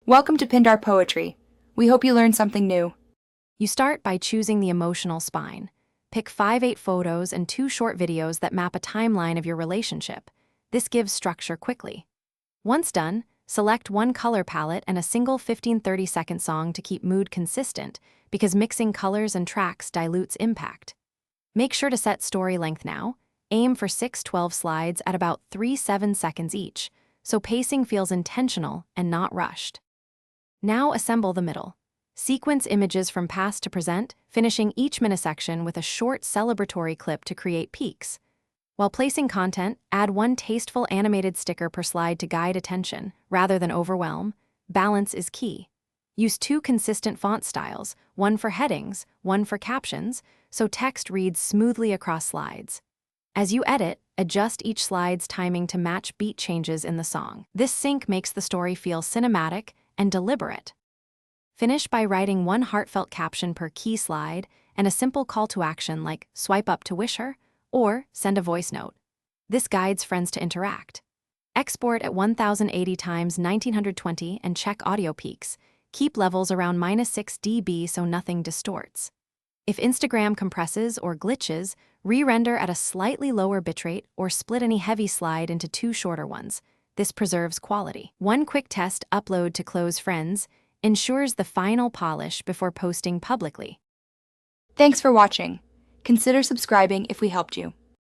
Welcome to Pindar Poetry. We hope you learned something new. You start by choosing the emotional spine. Pick 5-8 photos and 2 short videos that map a timeline of your relationship. This gives structure quickly. Once done, select one color palette and a single 15-30 second song to keep mood consistent, because mixing colors and tracks dilutes impact. Make sure to set story length now. Aim for 6-12 slides at about 3-7 seconds each, so pacing feels intentional and not rushed. Now assemble the middle. Sequence images from past to present, finishing each minisection with a short celebratory clip to create peaks. While placing content, add one tasteful animated sticker per slide to guide attention, rather than overwhelm. Balance is key. Use 2 consistent font styles, one for headings, one for captions, so text reads smoothly across slides. As you edit, adjust each slide's timing to match beat changes in the song. This sync makes the story feel cinematic and deliberate. Finish by writing one heartfelt caption per key slide and a simple call to action like swipe up to wish her or send a voice note. This guides friends to interact. Export at 1080 x 1920 and check audio peaks. Keep levels around -6 dB so nothing distorts. If Instagram compresses or glitches, re-render at a slightly lower bitrate or split any heavy slide into 2 shorter ones. This preserves quality. One quick test upload to close friends ensures the final polish before posting publicly. Thanks for watching. Consider subscribing if we helped you.